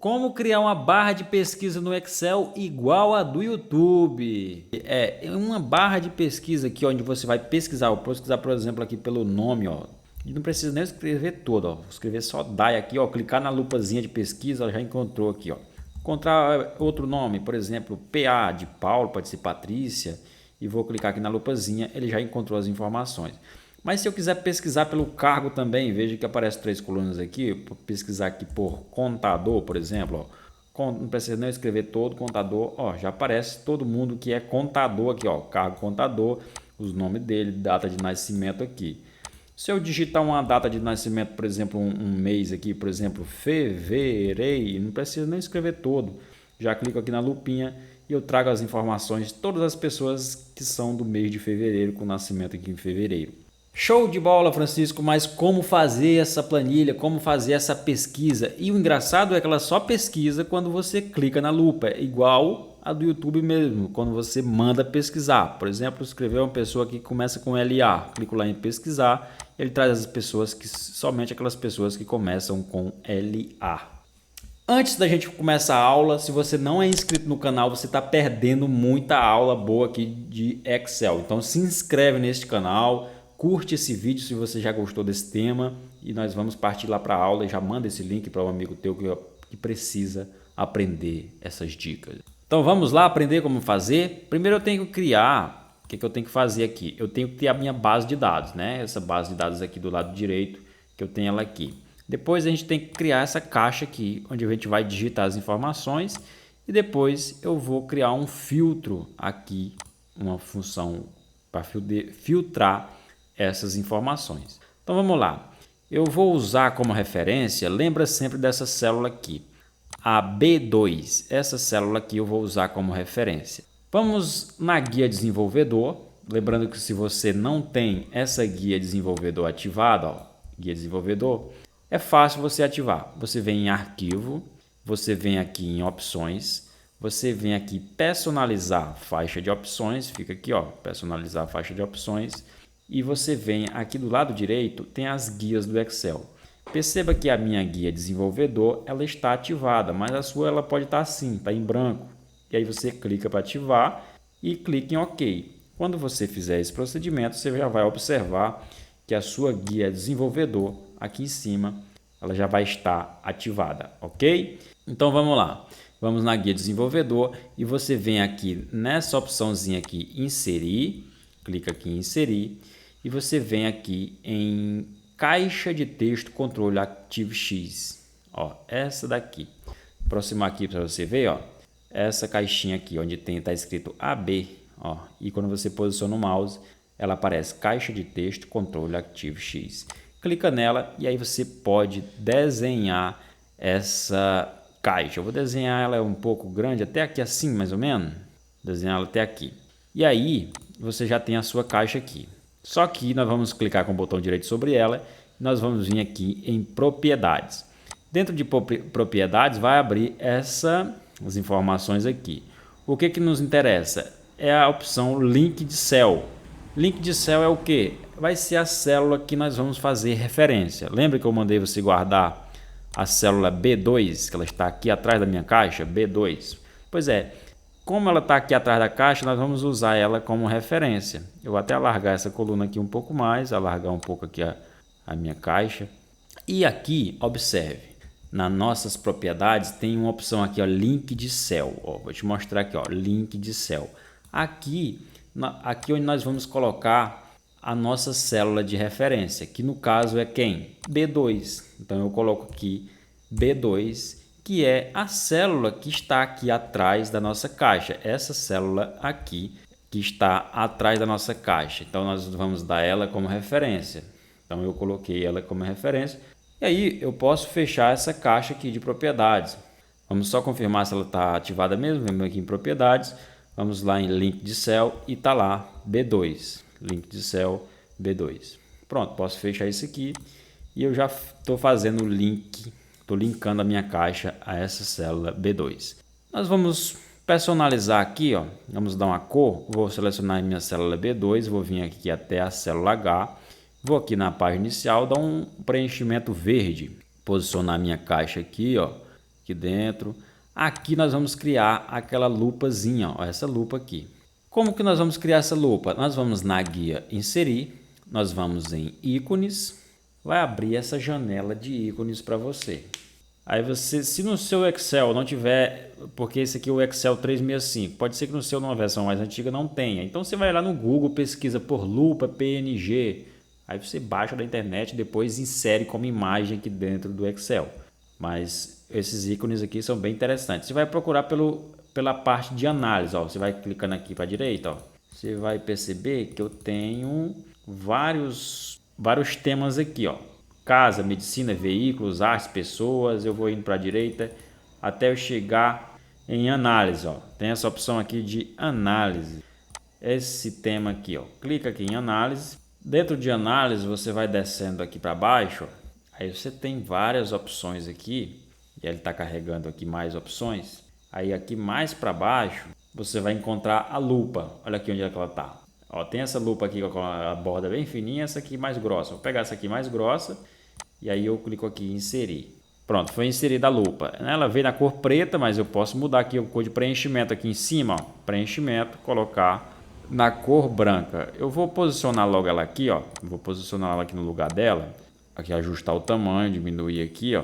Como criar uma barra de pesquisa no Excel igual a do YouTube? É uma barra de pesquisa aqui onde você vai pesquisar. Eu posso pesquisar, por exemplo, aqui pelo nome, ó. E não precisa nem escrever todo, ó. Vou escrever só DAI aqui, ó. Clicar na lupazinha de pesquisa, ela já encontrou aqui, ó. Encontrar outro nome, por exemplo, PA de Paulo, pode ser Patrícia. E vou clicar aqui na lupazinha, ele já encontrou as informações. Mas se eu quiser pesquisar pelo cargo também, veja que aparece 3 colunas aqui, pesquisar aqui por contador, por exemplo, ó, não precisa nem escrever todo contador, ó, já aparece todo mundo que é contador aqui, ó, cargo contador, os nomes dele, data de nascimento aqui. Se eu digitar uma data de nascimento, por exemplo, um mês aqui, por exemplo, fevereiro, não precisa nem escrever todo, já clico aqui na lupinha e eu trago as informações de todas as pessoas que são do mês de fevereiro, com nascimento aqui em fevereiro. Show de bola, Francisco, mas como fazer essa planilha, como fazer essa pesquisa? E o engraçado é que ela só pesquisa quando você clica na lupa, é igual a do YouTube mesmo, quando você manda pesquisar. Por exemplo, escrever uma pessoa que começa com LA, clico lá em pesquisar, ele traz as pessoas que somente aquelas pessoas que começam com LA. Antes da gente começar a aula, se você não é inscrito no canal, você está perdendo muita aula boa aqui de Excel. Então se inscreve neste canal, curte esse vídeo se você já gostou desse tema e nós vamos partir lá para a aula e já manda esse link para um amigo teu que precisa aprender essas dicas. Então vamos lá aprender como fazer. Primeiro eu tenho que criar, o que eu tenho que fazer aqui? Eu tenho que criar minha base de dados, né? Essa base de dados aqui do lado direito, que eu tenho ela aqui. Depois a gente tem que criar essa caixa aqui, onde a gente vai digitar as informações e depois eu vou criar um filtro aqui, uma função para filtrar essas informações. Então vamos lá, eu vou usar como referência, lembra sempre dessa célula aqui, a B2, essa célula aqui eu vou usar como referência. Vamos na guia desenvolvedor, lembrando que se você não tem essa guia desenvolvedor ativada, ó, guia desenvolvedor, é fácil você ativar. Você vem em arquivo, você vem aqui em opções, você vem aqui personalizar faixa de opções, fica aqui, ó, personalizar faixa de opções, e você vem aqui do lado direito, tem as guias do Excel. Perceba que a minha guia desenvolvedor, ela está ativada, mas a sua ela pode estar assim, está em branco. E aí você clica para ativar e clica em OK. Quando você fizer esse procedimento, você já vai observar que a sua guia desenvolvedor aqui em cima, ela já vai estar ativada, ok? Então vamos lá, vamos na guia desenvolvedor e você vem aqui nessa opçãozinha aqui, inserir, clica aqui em inserir e você vem aqui em caixa de texto controle ActiveX, ó, essa daqui. Aproximar aqui para você ver, ó, essa caixinha aqui onde está escrito AB, ó, e quando você posiciona o mouse, ela aparece caixa de texto controle ActiveX. Clica nela e aí você pode desenhar essa caixa. Eu vou desenhar ela um pouco grande, até aqui assim mais ou menos. Desenhar ela até aqui. E aí você já tem a sua caixa aqui. Só que nós vamos clicar com o botão direito sobre ela. Nós vamos vir aqui em propriedades. Dentro de propriedades vai abrir as informações aqui. O que nos interessa? É a opção link de cell. Link de cell é o que? Vai ser a célula que nós vamos fazer referência. Lembra que eu mandei você guardar a célula B2, que ela está aqui atrás da minha caixa? B2. Pois é, como ela está aqui atrás da caixa, nós vamos usar ela como referência. Eu vou até alargar essa coluna aqui um pouco mais, alargar um pouco aqui a minha caixa. E aqui, observe, nas nossas propriedades tem uma opção aqui, ó, link de cell. Ó, vou te mostrar aqui, ó, link de cell. Aqui onde nós vamos colocar a nossa célula de referência, que no caso é quem? B2. Então eu coloco aqui B2, que é a célula que está aqui atrás da nossa caixa. Essa célula aqui que está atrás da nossa caixa. Então nós vamos dar ela como referência. Então eu coloquei ela como referência. E aí eu posso fechar essa caixa aqui de propriedades. Vamos só confirmar se ela está ativada mesmo. Vamos aqui em propriedades. Vamos lá em link de cell e tá lá B2, link de cell B2. Pronto, posso fechar isso aqui e eu já estou fazendo o link, estou linkando a minha caixa a essa célula B2. Nós vamos personalizar aqui, ó, vamos dar uma cor, vou selecionar a minha célula B2, vou vir aqui até a célula H, vou aqui na página inicial, dar um preenchimento verde, posicionar a minha caixa aqui, ó, aqui dentro. Aqui nós vamos criar aquela lupazinha, ó, essa lupa aqui. Como que nós vamos criar essa lupa? Nós vamos na guia inserir, nós vamos em ícones, vai abrir essa janela de ícones para você. Aí você, se no seu Excel não tiver, porque esse aqui é o Excel 365, pode ser que no seu, numa versão mais antiga, não tenha. Então você vai lá no Google, pesquisa por lupa PNG, aí você baixa da internet e depois insere como imagem aqui dentro do Excel. Mas esses ícones aqui são bem interessantes. Você vai procurar pela parte de análise, ó. Você vai clicando aqui para a direita, ó. Você vai perceber que eu tenho vários temas aqui, ó. Casa, medicina, veículos, artes, pessoas. Eu vou indo para a direita até eu chegar em análise, ó. Tem essa opção aqui de análise. Esse tema aqui, ó. Clica aqui em análise. Dentro de análise você vai descendo aqui para baixo, ó. Aí você tem várias opções aqui. E ele está carregando aqui mais opções. Aí aqui mais para baixo você vai encontrar a lupa. Olha aqui onde é que ela está. Ó, tem essa lupa aqui com a borda bem fininha, essa aqui mais grossa. Vou pegar essa aqui mais grossa e aí eu clico aqui em inserir. Pronto, foi inserida a lupa. Ela veio na cor preta, mas eu posso mudar aqui a cor de preenchimento aqui em cima. Ó, preenchimento, colocar na cor branca. Eu vou posicionar logo ela aqui, ó. Vou posicionar ela aqui no lugar dela. Aqui ajustar o tamanho, diminuir aqui, ó.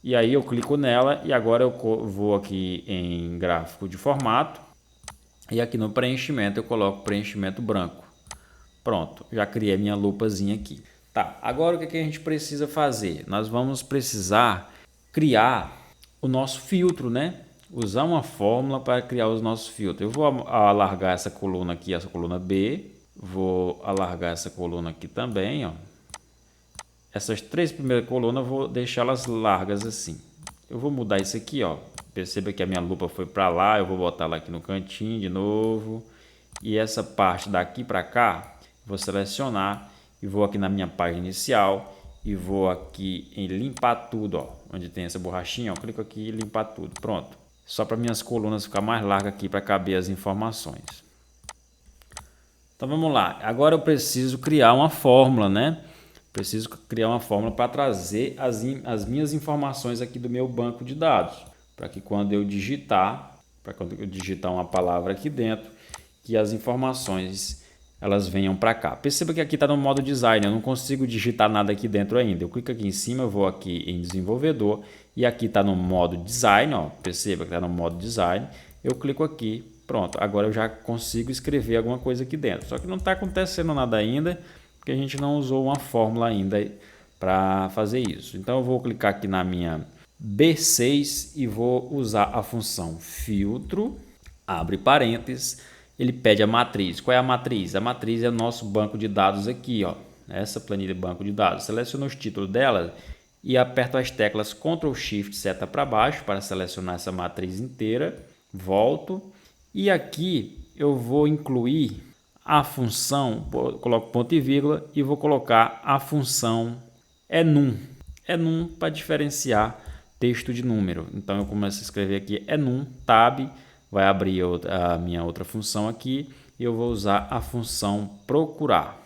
E aí eu clico nela e agora eu vou aqui em gráfico de formato. E aqui no preenchimento eu coloco preenchimento branco. Pronto, já criei minha lupazinha aqui. Tá, agora o que a gente precisa fazer? Nós vamos precisar criar o nosso filtro, né? Usar uma fórmula para criar os nossos filtros. Eu vou alargar essa coluna aqui, essa coluna B. Vou alargar essa coluna aqui também, ó. Essas três primeiras colunas eu vou deixá-las largas assim. Eu vou mudar isso aqui, ó. Perceba que a minha lupa foi para lá, eu vou botar ela aqui no cantinho de novo. E essa parte daqui para cá, vou selecionar e vou aqui na minha página inicial e vou aqui em limpar tudo, ó. Onde tem essa borrachinha, ó, clico aqui e limpar tudo. Pronto. Só para minhas colunas ficar mais largas aqui para caber as informações. Então vamos lá. Agora eu preciso criar uma fórmula, né? Preciso criar uma fórmula para trazer as minhas informações aqui do meu banco de dados. Para que quando eu digitar uma palavra aqui dentro, que as informações elas venham para cá. Perceba que aqui está no modo design, eu não consigo digitar nada aqui dentro ainda. Eu clico aqui em cima, eu vou aqui em desenvolvedor e aqui está no modo design, ó. Perceba que está no modo design. Eu clico aqui, pronto. Agora eu já consigo escrever alguma coisa aqui dentro. Só que não está acontecendo nada ainda, porque a gente não usou uma fórmula ainda para fazer isso. Então eu vou clicar aqui na minha B6 e vou usar a função filtro, abre parênteses, ele pede a matriz. Qual é a matriz? A matriz é o nosso banco de dados aqui, ó. Essa planilha de banco de dados. Seleciono os títulos dela e aperto as teclas Ctrl Shift seta para baixo para selecionar essa matriz inteira. Volto e aqui eu vou incluir a função, coloco ponto e vírgula e vou colocar a função enum. Enum para diferenciar texto de número. Então eu começo a escrever aqui enum, tab, vai abrir a minha outra função aqui e eu vou usar a função procurar.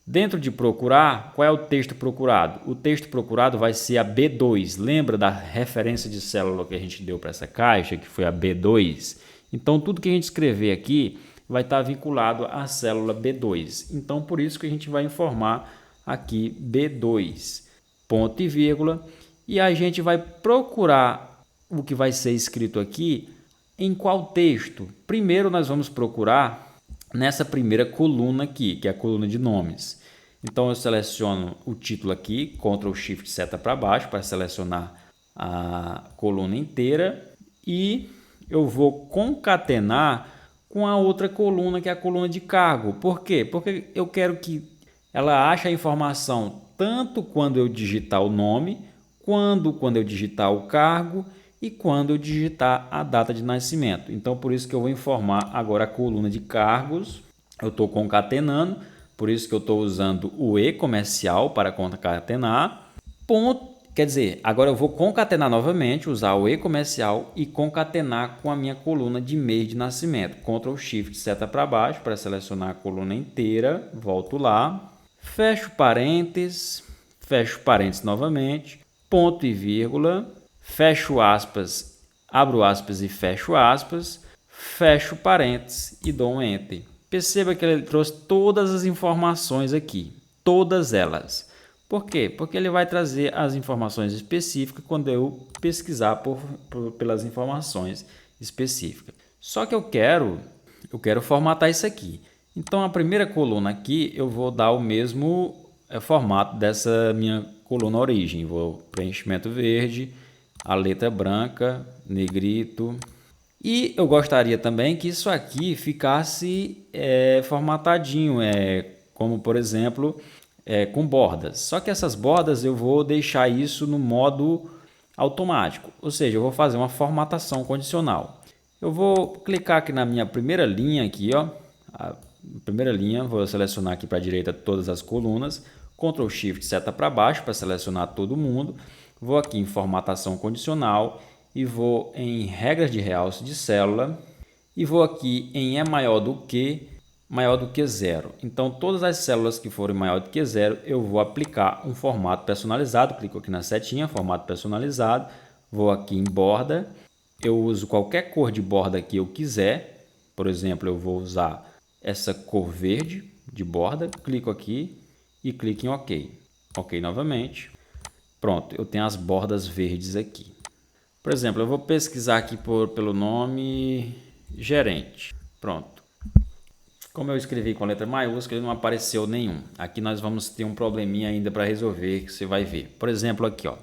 Dentro de procurar, qual é o texto procurado? O texto procurado vai ser a B2. Lembra da referência de célula que a gente deu para essa caixa, que foi a B2? Então tudo que a gente escrever aqui vai estar vinculado à célula B2. Então por isso que a gente vai informar aqui B2, ponto e vírgula, e a gente vai procurar o que vai ser escrito aqui em qual texto. Primeiro nós vamos procurar nessa primeira coluna aqui, que é a coluna de nomes. Então eu seleciono o título aqui, Ctrl Shift seta para baixo para selecionar a coluna inteira e eu vou concatenar com a outra coluna, que é a coluna de cargo. Por quê? Porque eu quero que ela ache a informação tanto quando eu digitar o nome, quando eu digitar o cargo e quando eu digitar a data de nascimento. Então, por isso que eu vou informar agora a coluna de cargos. Eu estou concatenando, por isso que eu estou usando o E comercial para concatenar. Quer dizer, agora eu vou concatenar novamente, usar o E comercial e concatenar com a minha coluna de mês de nascimento. Ctrl Shift seta para baixo para selecionar a coluna inteira. Volto lá, fecho parênteses novamente, ponto e vírgula. fecho aspas, abro aspas e fecho aspas, fecho parênteses e dou um Enter. Perceba que ele trouxe todas as informações aqui, todas elas. Por quê? Porque ele vai trazer as informações específicas quando eu pesquisar pelas informações específicas. Só que eu quero formatar isso aqui. Então, a primeira coluna aqui, eu vou dar o mesmo formato dessa minha coluna origem. Vou preenchimento verde, a letra branca, negrito. E eu gostaria também que isso aqui ficasse formatadinho, como por exemplo, com bordas. Só que essas bordas eu vou deixar isso no modo automático, ou seja, eu vou fazer uma formatação condicional. Eu vou clicar aqui na minha primeira linha aqui, ó, a primeira linha, vou selecionar aqui para a direita todas as colunas, Ctrl Shift seta para baixo para selecionar todo mundo. Vou aqui em formatação condicional e vou em regras de realce de célula e vou aqui em maior do que zero. Então, todas as células que forem maior do que zero, eu vou aplicar um formato personalizado. Clico aqui na setinha, formato personalizado. Vou aqui em borda. Eu uso qualquer cor de borda que eu quiser. Por exemplo, eu vou usar essa cor verde de borda. Clico aqui e clico em OK. OK novamente. Pronto, eu tenho as bordas verdes aqui. Por exemplo, eu vou pesquisar aqui pelo nome gerente. Pronto. Como eu escrevi com letra maiúscula, ele não apareceu nenhum. Aqui nós vamos ter um probleminha ainda para resolver, que você vai ver. Por exemplo, aqui, ó.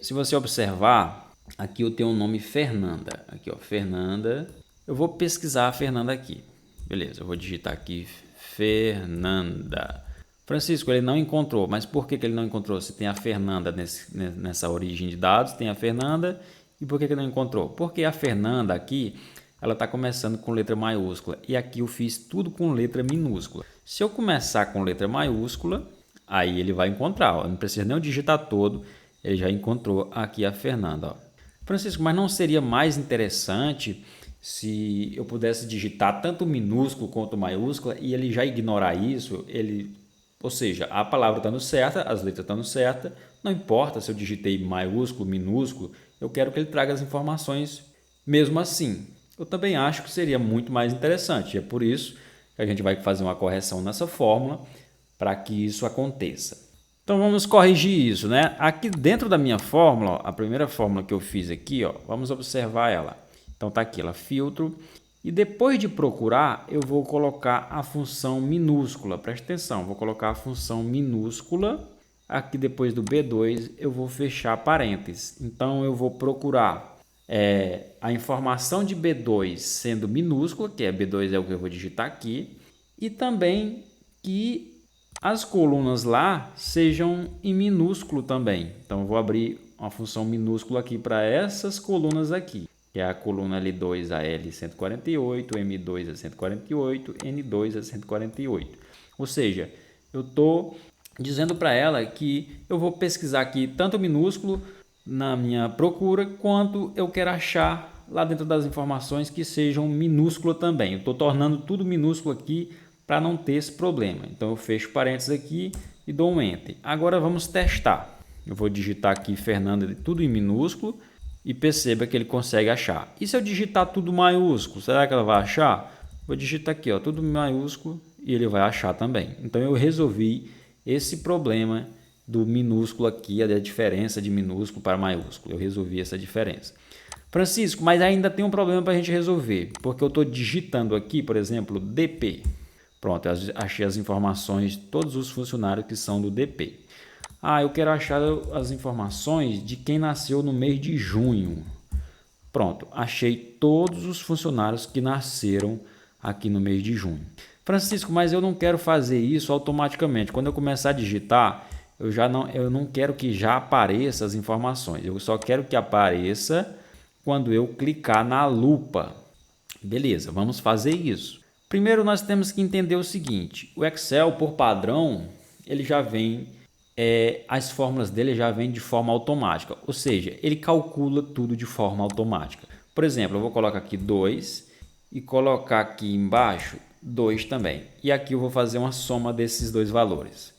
Se você observar, aqui eu tenho o nome Fernanda. Aqui, ó, Fernanda. Eu vou pesquisar a Fernanda aqui. Beleza, eu vou digitar aqui Fernanda. Francisco, ele não encontrou, mas por que ele não encontrou? Se tem a Fernanda nessa origem de dados, tem a Fernanda, e por que ele não encontrou? Porque a Fernanda aqui, ela está começando com letra maiúscula, e aqui eu fiz tudo com letra minúscula. Se eu começar com letra maiúscula, aí ele vai encontrar, ó, não precisa nem digitar todo, ele já encontrou aqui a Fernanda. Ó. Francisco, mas não seria mais interessante se eu pudesse digitar tanto minúsculo quanto maiúscula, e ele já ignorar isso, ou seja, a palavra estando certa, as letras estando certas, não importa se eu digitei maiúsculo, minúsculo, eu quero que ele traga as informações mesmo assim. Eu também acho que seria muito mais interessante, é por isso que a gente vai fazer uma correção nessa fórmula para que isso aconteça. Então vamos corrigir isso, né? Aqui dentro da minha fórmula, ó, a primeira fórmula que eu fiz aqui, ó, vamos observar ela. Então tá aqui, ela filtro. E depois de procurar, eu vou colocar a função minúscula. Presta atenção, vou colocar a função minúscula. Aqui depois do B2, eu vou fechar parênteses. Então, eu vou procurar a informação de B2 sendo minúscula, que é B2 é o que eu vou digitar aqui. E também que as colunas lá sejam em minúsculo também. Então, eu vou abrir uma função minúscula aqui para essas colunas aqui. Que é a coluna L2 a L148, M2 a 148, N2 a 148. Ou seja, eu estou dizendo para ela que eu vou pesquisar aqui tanto minúsculo na minha procura, quanto eu quero achar lá dentro das informações que sejam minúscula também. Eu estou tornando tudo minúsculo aqui para não ter esse problema. Então eu fecho parênteses aqui e dou um Enter. Agora vamos testar. Eu vou digitar aqui Fernanda tudo em minúsculo. E perceba que ele consegue achar. E se eu digitar tudo maiúsculo, será que ela vai achar? Vou digitar aqui, ó, tudo maiúsculo e ele vai achar também. Então eu resolvi esse problema do minúsculo aqui, a diferença de minúsculo para maiúsculo. Eu resolvi essa diferença. Francisco, mas ainda tem um problema para a gente resolver, porque eu estou digitando aqui, por exemplo, DP. Pronto, eu achei as informações de todos os funcionários que são do DP. Eu quero achar as informações de quem nasceu no mês de junho. Pronto, achei todos os funcionários que nasceram aqui no mês de junho. Francisco, mas eu não quero fazer isso automaticamente. Quando eu começar a digitar, eu não quero que já apareça as informações. Eu só quero que apareça quando eu clicar na lupa. Beleza, vamos fazer isso. Primeiro nós temos que entender o seguinte. O Excel, por padrão, ele já vem... as fórmulas dele já vêm de forma automática, ou seja, ele calcula tudo de forma automática. Por exemplo, eu vou colocar aqui 2 e colocar aqui embaixo 2 também. E aqui eu vou fazer uma soma desses dois valores.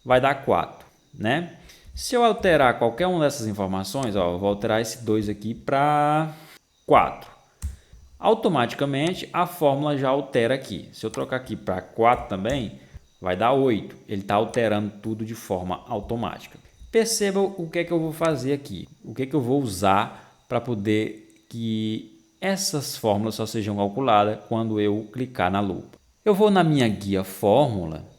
Vai dar 4, né? Se eu alterar qualquer uma dessas informações, ó, eu vou alterar esse 2 aqui para 4. Automaticamente a fórmula já altera aqui. Se eu trocar aqui para 4 também, vai dar 8. Ele está alterando tudo de forma automática. Perceba o que é que eu vou fazer aqui. O que é que eu vou usar para poder que essas fórmulas só sejam calculadas quando eu clicar na lupa. Eu vou na minha guia fórmula.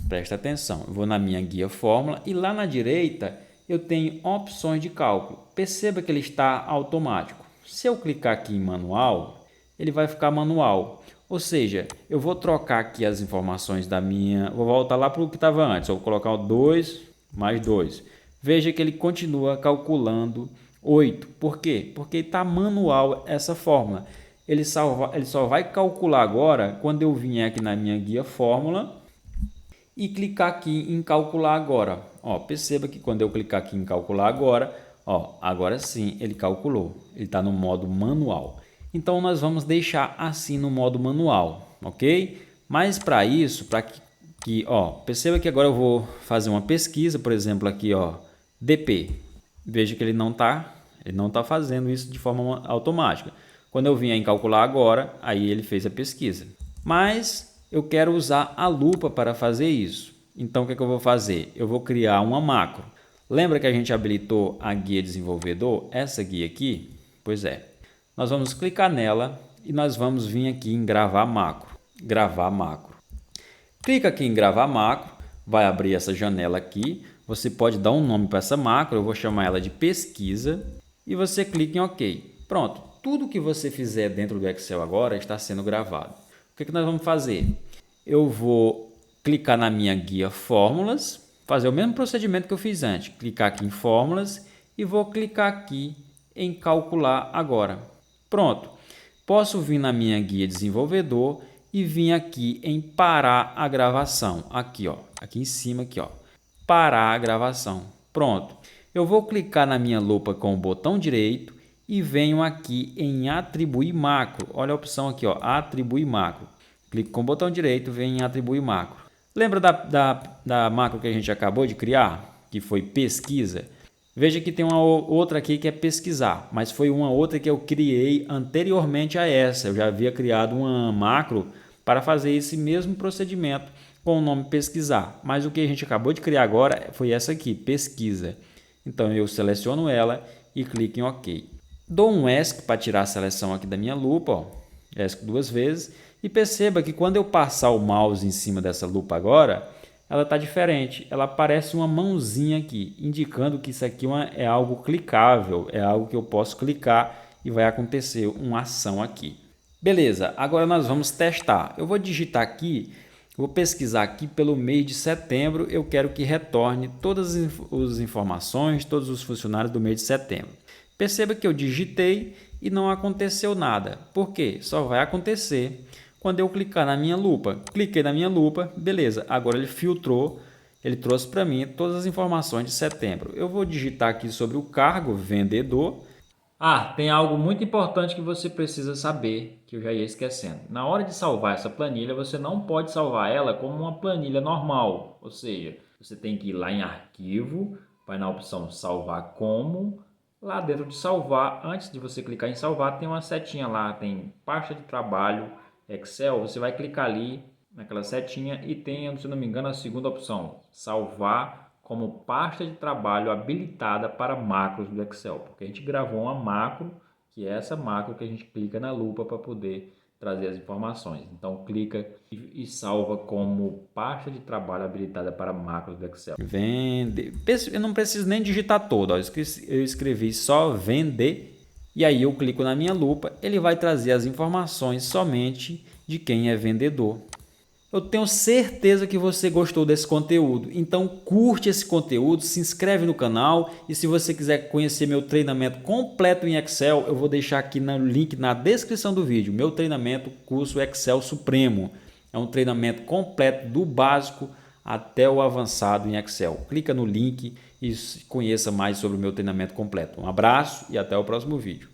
Presta atenção, eu vou na minha guia fórmula e lá na direita eu tenho opções de cálculo. Perceba que ele está automático. Se eu clicar aqui em manual, ele vai ficar manual. Ou seja, eu vou trocar aqui as informações da minha... Vou voltar lá para o que estava antes. Eu vou colocar o 2 mais 2. Veja que ele continua calculando 8. Por quê? Porque está manual essa fórmula. Ele só vai calcular agora quando eu vier aqui na minha guia fórmula e clicar aqui em calcular agora. Ó, perceba que quando eu clicar aqui em calcular agora, ó, agora sim ele calculou. Ele está no modo manual. Então nós vamos deixar assim no modo manual, ok? Mas para isso, ó, perceba que agora eu vou fazer uma pesquisa, por exemplo aqui, ó, DP. Veja que ele não tá fazendo isso de forma automática. Quando eu vier em calcular agora, aí ele fez a pesquisa. Mas eu quero usar a lupa para fazer isso. Então, o que é que eu vou fazer? Eu vou criar uma macro. Lembra que a gente habilitou a guia desenvolvedor? Essa guia aqui? Pois é. Nós vamos clicar nela e nós vamos vir aqui em gravar macro. Gravar macro. Clica aqui em gravar macro. Vai abrir essa janela aqui. Você pode dar um nome para essa macro. Eu vou chamar ela de pesquisa. E você clica em OK. Pronto. Tudo que você fizer dentro do Excel agora está sendo gravado. O que nós vamos fazer? Eu vou clicar na minha guia fórmulas, fazer o mesmo procedimento que eu fiz antes. Clicar aqui em fórmulas e vou clicar aqui em calcular agora. Pronto. Posso vir na minha guia desenvolvedor e vir aqui em parar a gravação. Aqui, ó, aqui em cima, aqui, ó, parar a gravação. Pronto. Eu vou clicar na minha lupa com o botão direito e venho aqui em atribuir macro. Olha a opção aqui, ó, atribuir macro. Clico com o botão direito, venho em atribuir macro. Lembra da macro que a gente acabou de criar, que foi pesquisa? Veja que tem uma outra aqui que é pesquisar, mas foi uma outra que eu criei anteriormente a essa. Eu já havia criado uma macro para fazer esse mesmo procedimento com o nome pesquisar. Mas o que a gente acabou de criar agora foi essa aqui, pesquisa. Então eu seleciono ela e clico em OK. Dou um ESC para tirar a seleção aqui da minha lupa, ó. ESC 2 vezes. E perceba que quando eu passar o mouse em cima dessa lupa agora, ela está diferente. Ela aparece uma mãozinha aqui, indicando que isso aqui é algo clicável, é algo que eu posso clicar e vai acontecer uma ação aqui. Beleza, agora nós vamos testar. Eu vou digitar aqui, vou pesquisar aqui pelo mês de setembro. Eu quero que retorne todas as informações, todos os funcionários do mês de setembro. Perceba que eu digitei e não aconteceu nada. Por quê? Só vai acontecer quando eu clicar na minha lupa. Cliquei na minha lupa, beleza. Agora ele filtrou, ele trouxe para mim todas as informações de setembro. Eu vou digitar aqui sobre o cargo vendedor. Ah, tem algo muito importante que você precisa saber, que eu já ia esquecendo. Na hora de salvar essa planilha, você não pode salvar ela como uma planilha normal. Ou seja, você tem que ir lá em arquivo, vai na opção salvar como. Lá dentro de salvar, antes de você clicar em salvar, tem uma setinha lá, tem pasta de trabalho, Excel. Você vai clicar ali naquela setinha e tem, se não me engano, a segunda opção, salvar como pasta de trabalho habilitada para macros do Excel. Porque a gente gravou uma macro, que é essa macro que a gente clica na lupa para poder trazer as informações. Então clica e salva como pasta de trabalho habilitada para macros do Excel. Vender. Eu não preciso nem digitar todo, ó. Eu escrevi só vender e aí eu clico na minha lupa, ele vai trazer as informações somente de quem é vendedor. Eu tenho certeza que você gostou desse conteúdo, então curte esse conteúdo, se inscreve no canal e se você quiser conhecer meu treinamento completo em Excel, eu vou deixar aqui no link na descrição do vídeo, meu treinamento curso Excel Supremo. É um treinamento completo do básico até o avançado em Excel. Clica no link e conheça mais sobre o meu treinamento completo. Um abraço e até o próximo vídeo.